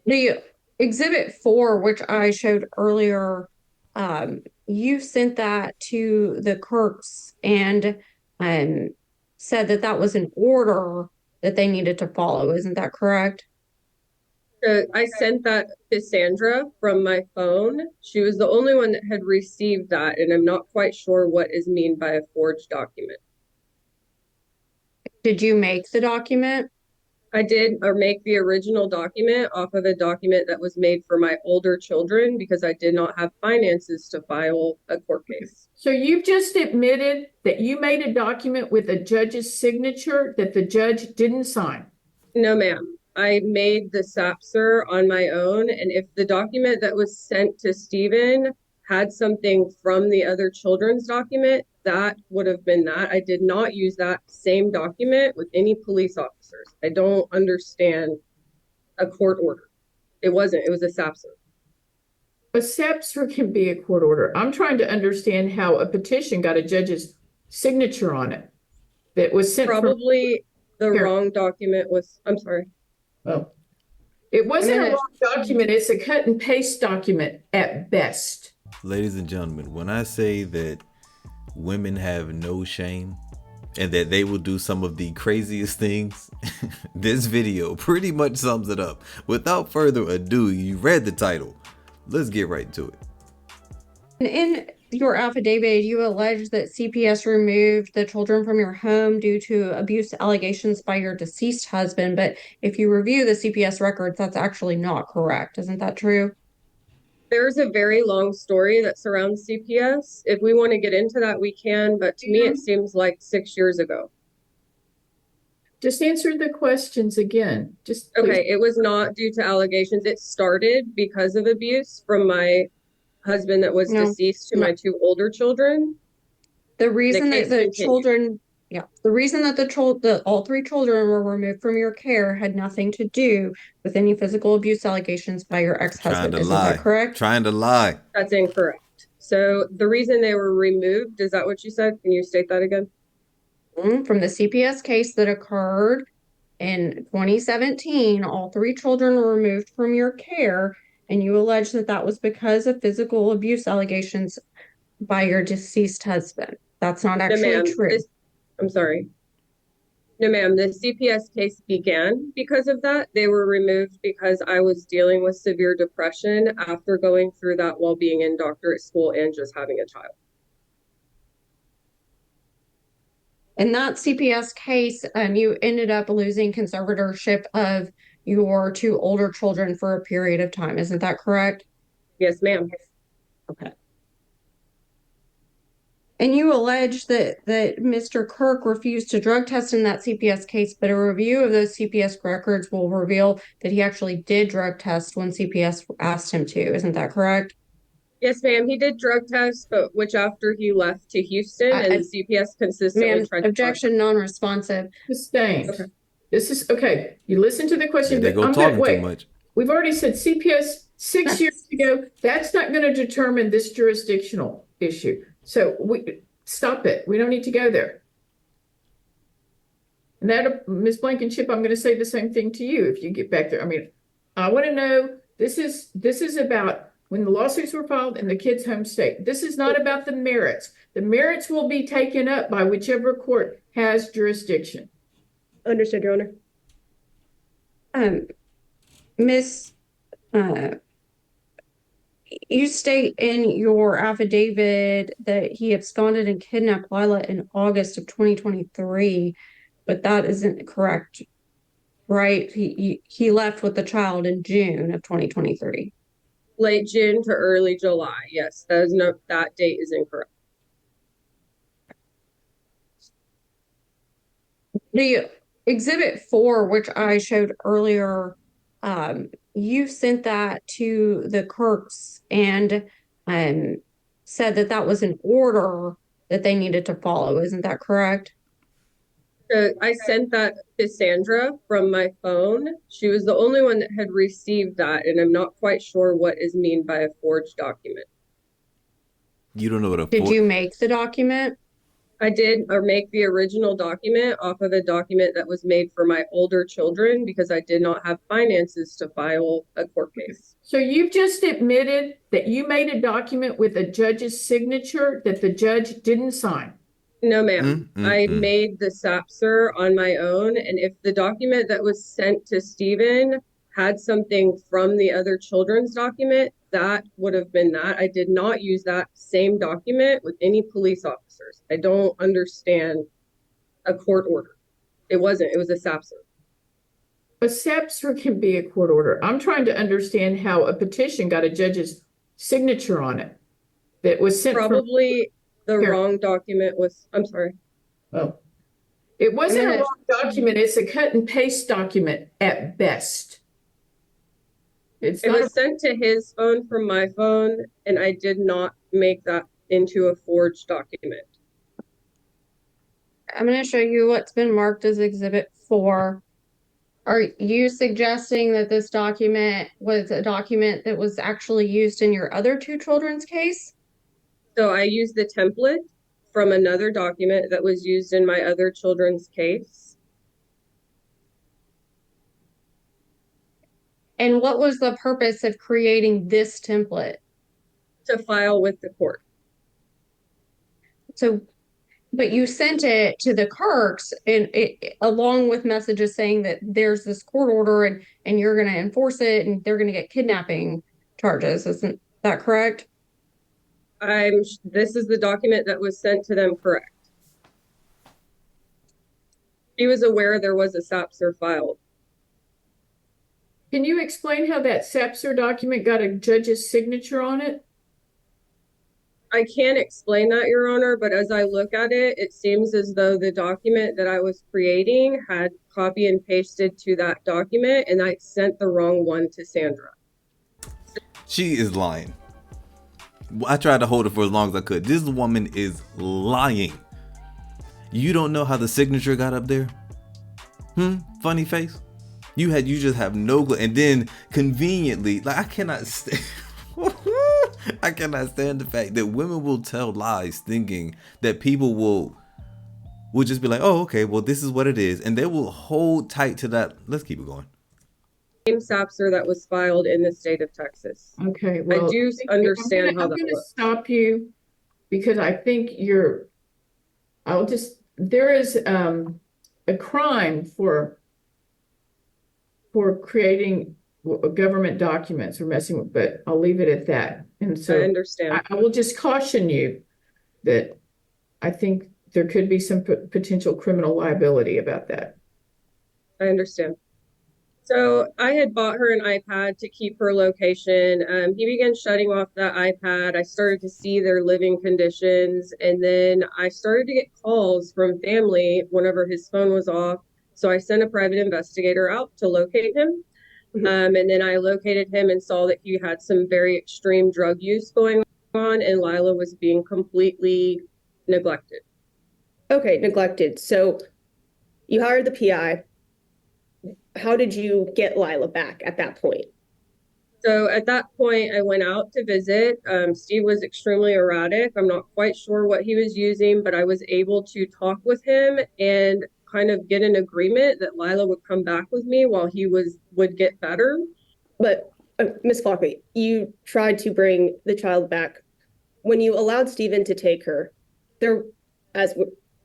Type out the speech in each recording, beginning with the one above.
The exhibit 4, which I showed earlier, you sent that to the Kirks and um, said that that was an order that they needed to follow. Isn't that correct? I sent that to Sandra from my phone. She was the only one that had received that, and I'm not quite sure what is mean by a forged document. Did you make the document? I did or make the original document off of a document that was made for my older children because I did not have finances to file a court case. So you've just admitted that you made a document with a judge's signature that the judge didn't sign. No, ma'am. I made the SAPSER on my own, and if the document that was sent to Stephen had something from the other children's document, that would have been that. I did not use that same document with any police officers. I don't understand a court order. It wasn't, it was a SAPSER. A SAPSR can be a court order. I'm trying to understand how a petition got a judge's signature on it that was sent from Probably the here. wrong document was, I'm sorry. Well, it wasn't a wrong document. It's a cut and paste document at best. Ladies and gentlemen, when I say that women have no shame and that they will do some of the craziest things, this video pretty much sums it up. Without further ado, you read the title. Let's get right to it. In your affidavit, you allege that CPS removed the children from your home due to abuse allegations by your deceased husband. But if you review the CPS records, that's actually not correct. Isn't that true? There's a very long story that surrounds CPS. If we want to get into that, we can, but to me, it seems like 6 years ago. Just answer the questions again. Just please. Okay, it was not due to allegations. It started because of abuse from my husband that was deceased to my two older children. The reason that the children, the reason that all three children were removed from your care had nothing to do with any physical abuse allegations by your ex-husband. Isn't that correct? Trying to lie. That's incorrect. So the reason they were removed, is that what you said? Can you state that again? From the CPS case that occurred in 2017, all three children were removed from your care, and you allege that that was because of physical abuse allegations by your deceased husband. That's not actually true. I'm sorry. No, ma'am. The CPS case began because of that. They were removed because I was dealing with severe depression after going through that while being in doctorate school and just having a child. In that CPS case, you ended up losing conservatorship of your two older children for a period of time. Isn't that correct? Yes, ma'am. Okay. And you allege that Mr. Kirk refused to drug test in that CPS case, but a review of those CPS records will reveal that he actually did drug test when CPS asked him to. Isn't that correct? Yes, ma'am. He did drug tests, but which after he left to Houston and CPS consistently tried to objection non-responsive. Sustained. Okay. This is okay. You listen to the question. Yeah, they go talking too much. We've already said CPS 6 years ago. That's not going to determine this jurisdictional issue. So we stop it. We don't need to go there. And that, Ms. Blankenship, I'm going to say the same thing to you if you get back there. I mean, I want to know, this is about when the lawsuits were filed in the kid's home state. This is not about the merits. The merits will be taken up by whichever court has jurisdiction. Understood, Your Honor. Miss, you state in your affidavit that he absconded and kidnapped Lila in August of 2023, but that isn't correct, right? He left with the child in June of 2023. Late June to early July. Yes, that date is incorrect. The exhibit 4, which I showed earlier, you sent that to the Kirks and said that that was an order that they needed to follow. Isn't that correct? I sent that to Sandra from my phone. She was the only one that had received that, and I'm not quite sure what is mean by a forged document. You don't know what a Did you make the document? I did or make the original document off of a document that was made for my older children because I did not have finances to file a court case. So you've just admitted that you made a document with a judge's signature that the judge didn't sign. No, ma'am. I made the SAPSER on my own. And if the document that was sent to Stephen had something from the other children's document, that would have been that. I did not use that same document with any police officers. I don't understand a court order. It wasn't, it was a SAPSER. A SAPSER can be a court order. I'm trying to understand how a petition got a judge's signature on it that was sent Probably the Here. wrong document was, I'm sorry. Oh, it wasn't a gonna- wrong document. It's a cut and paste document at best. It's It not was sent to his phone from my phone, and I did not make that into a forged document. I'm going to show you what's been marked as Exhibit 4. Are you suggesting that this document was a document that was actually used in your other two children's case? So I used the template from another document that was used in my other children's case. And what was the purpose of creating this template? To file with the court. So, but you sent it to the Kirks and along with messages saying that there's this court order and you're going to enforce it and they're going to get kidnapping charges. Isn't that correct? This is the document that was sent to them, correct? He was aware there was a SAPSER filed. Can you explain how that SAPSER document got a judge's signature on it? I can't explain that, Your Honor, but as I look at it, it seems as though the document that I was creating had copy and pasted to that document, and I sent the wrong one to Sandra. She is lying. I tried to hold it for as long as I could. This woman is lying. You don't know how the signature got up there? Funny face. You just have no clue. And then conveniently, like I cannot stand the fact that women will tell lies thinking that people will just be like, oh, okay, well, this is what it is. And they will hold tight to that. Let's keep it going. Same SAPSER that was filed in the state of Texas. Okay, well, I do understand how that I'm going to works. stop you because I think there is a crime for creating government documents or messing with, but I'll leave it at that. And so I understand. I will just caution you that I think there could be some potential criminal liability about that. I understand. So I had bought her an iPad to keep her location. He began shutting off that iPad. I started to see their living conditions. And then I started to get calls from family whenever his phone was off. So I sent a private investigator out to locate him. And then I located him and saw that he had some very extreme drug use going on, and Lila was being completely neglected. Okay, neglected. So you hired the PI. How did you get Lila back at that point? So at that point, I went out to visit. Steve was extremely erratic. I'm not quite sure what he was using, but I was able to talk with him and kind of get an agreement that Lila would come back with me while he would get better. But Ms. Flockley, you tried to bring the child back. When you allowed Stephen to take her, there, as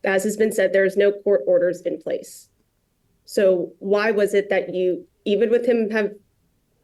has been said, there's no court orders in place. So why was it that you, even with him have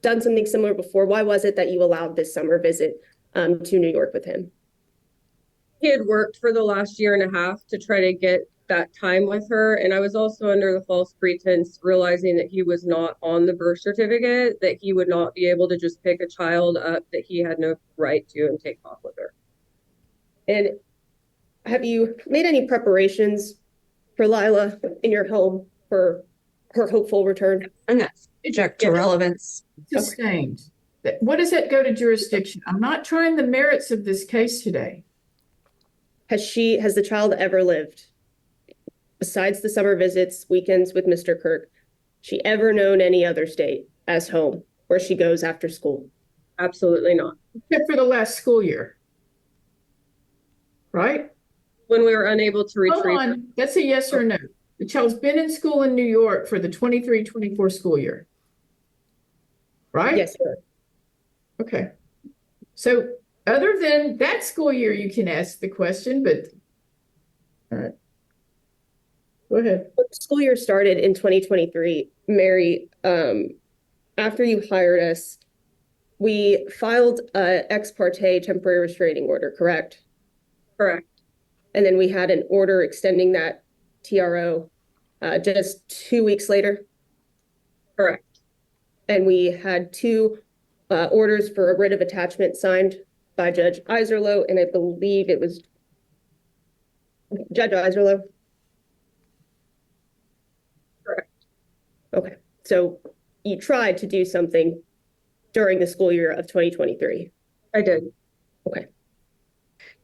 done something similar before, why was it that you allowed this summer visit to New York with him? He had worked for the last year and a half to try to get that time with her. And I was also under the false pretense, realizing that he was not on the birth certificate, that he would not be able to just pick a child up that he had no right to and take off with her. And have you made any preparations for Lila in your home for her hopeful return? And that's subject to relevance. Sustained. What does that go to jurisdiction? I'm not trying the merits of this case today. Has the child ever lived, besides the summer visits, weekends with Mr. Kirk, she ever known any other state as home where she goes after school? Absolutely not. Except for the last school year. Right? when we were unable to Hold retrieve her. on, that's a yes or no. The child's been in school in New York for the 23-24 school year. Right? Yes, sir. Okay. So other than that school year, you can ask the question, but all right. Go ahead. When the school year started in 2023, Mary, after you hired us, we filed a ex parte temporary restraining order, correct? Correct. And then we had an order extending that TRO just 2 weeks later. Correct. And we had two orders for a writ of attachment signed by Judge Iserloh, and I believe it was Judge Iserloh. Correct. Okay, so you tried to do something during the school year of 2023. I did. Okay.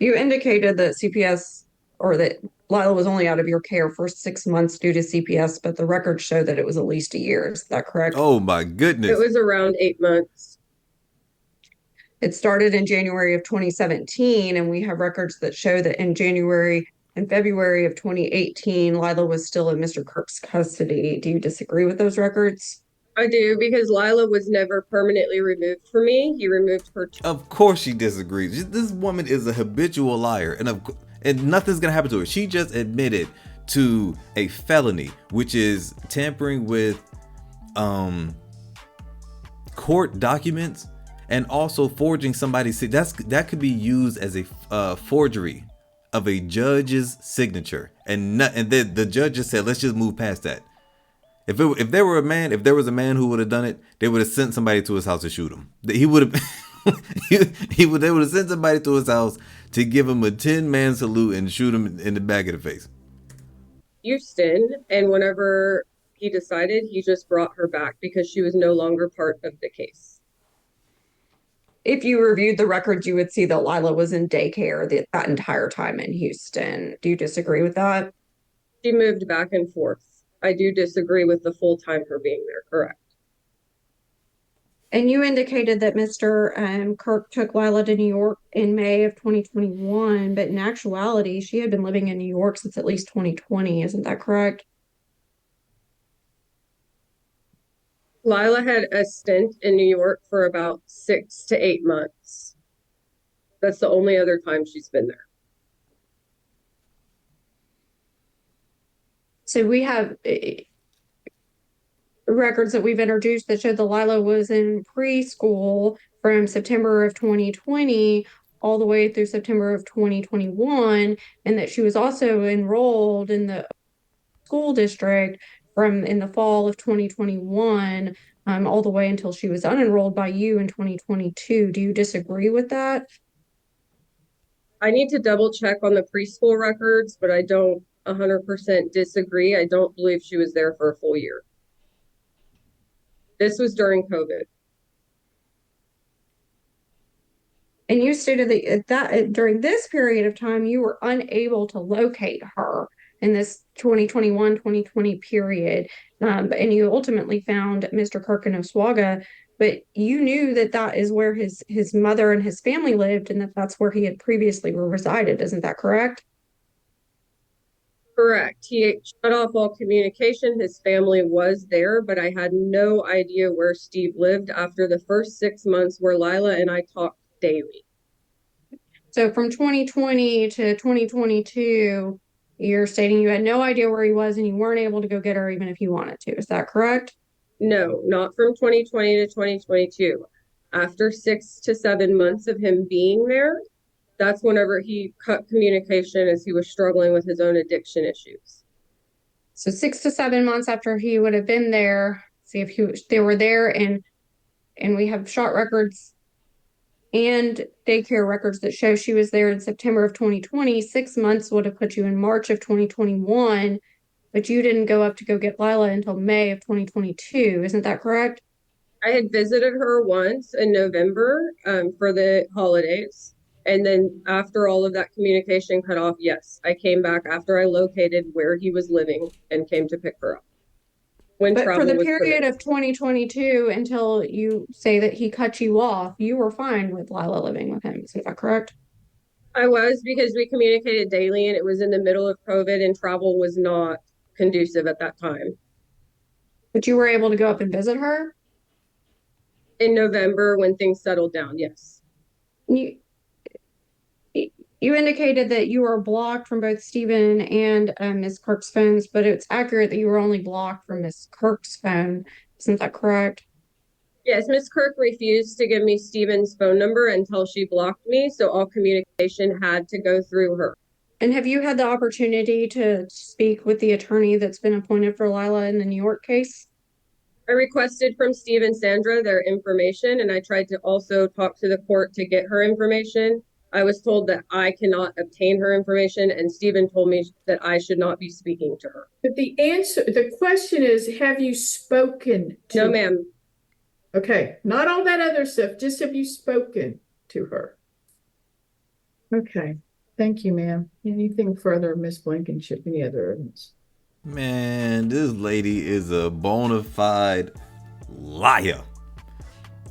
You indicated that CPS or that Lila was only out of your care for 6 months due to CPS, but the records show that it was at least a year. Is that correct? Oh my goodness. It was around 8 months. It started in January of 2017, and we have records that show that in January and February of 2018, Lila was still in Mr. Kirk's custody. Do you disagree with those records? I do, because Lila was never permanently removed from me. He removed her. Of course she disagrees. This woman is a habitual liar, and nothing's gonna happen to her. She just admitted to a felony, which is tampering with court documents and also forging somebody's. That could be used as a forgery of a judge's signature, and then the judge just said, let's just move past that. If there was a man who would have done it, they would have sent somebody to his house to shoot him. He would have they would have sent somebody to his house to give him a 10-man salute and shoot him in the back of the face. Houston, and whenever he decided, he just brought her back because she was no longer part of the case. If you reviewed the records, you would see that Lila was in daycare that entire time in Houston. Do you disagree with that? She moved back and forth. I do disagree with the full time her being there. Correct. And you indicated that Mr. Kirk took Lila to New York in May of 2021, but in actuality, she had been living in New York since at least 2020. Isn't that correct? Lila had a stint in New York for about 6 to 8 months. That's the only other time she's been there. So we have records that we've introduced that show that Lila was in preschool from September of 2020 all the way through September of 2021, and that she was also enrolled in the school district from in the fall of 2021 all the way until she was unenrolled by you in 2022. Do you disagree with that? I need to double check on the preschool records, but I don't 100% disagree. I don't believe she was there for a full year. This was during COVID. And you stated that during this period of time, you were unable to locate her in this 2021-2020 period. And you ultimately found Mr. Kirk in Oswego, but you knew that that is where his mother and his family lived, and that that's where he had previously resided. Isn't that correct? Correct. He shut off all communication. His family was there, but I had no idea where Steve lived after the first 6 months where Lila and I talked daily. So from 2020 to 2022, you're stating you had no idea where he was and you weren't able to go get her even if you wanted to. Is that correct? No, not from 2020 to 2022. After 6 to 7 months of him being there, that's whenever he cut communication as he was struggling with his own addiction issues. So 6 to 7 months after he would have been there, see if they were there, and we have shot records and daycare records that show she was there in September of 2020. 6 months would have put you in March of 2021, but you didn't go up to go get Lila until May of 2022. Isn't that correct? I had visited her once in November for the holidays. And then after all of that communication cut off, yes, I came back after I located where he was living and came to pick her up. But for the period of 2022 until you say that he cut you off, you were fine with Lila living with him. Is that correct? I was, because we communicated daily and it was in the middle of COVID and travel was not conducive at that time. But you were able to go up and visit her? In November, when things settled down, yes. You you indicated that you were blocked from both Stephen and Miss Kirk's phones, but it's accurate that you were only blocked from Miss Kirk's phone. Isn't that correct? Yes, Miss Kirk refused to give me Stephen's phone number until she blocked me, so all communication had to go through her. And have you had the opportunity to speak with the attorney that's been appointed for Lila in the New York case? I requested from Steve and Sandra their information, and I tried to also talk to the court to get her information. I was told that I cannot obtain her information, and Stephen told me that I should not be speaking to her. But the question is, have you spoken to No, her? ma'am. Okay, not all that other stuff, just have you spoken to her? Okay, thank you, ma'am. Anything further, Miss Blankenship? Any other evidence? Man, this lady is a bona fide liar.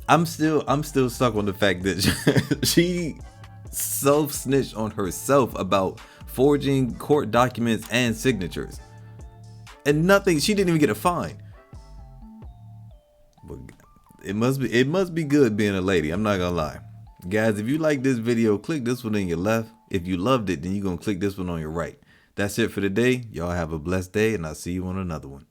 I'm still stuck on the fact that she self-snitched on herself about forging court documents and signatures. And nothing, she didn't even get a fine. But it must be good being a lady, I'm not gonna lie. Guys, if you like this video, click this one on your left. If you loved it, then you're gonna click this one on your right. That's it for today. Y'all have a blessed day, and I'll see you on another one.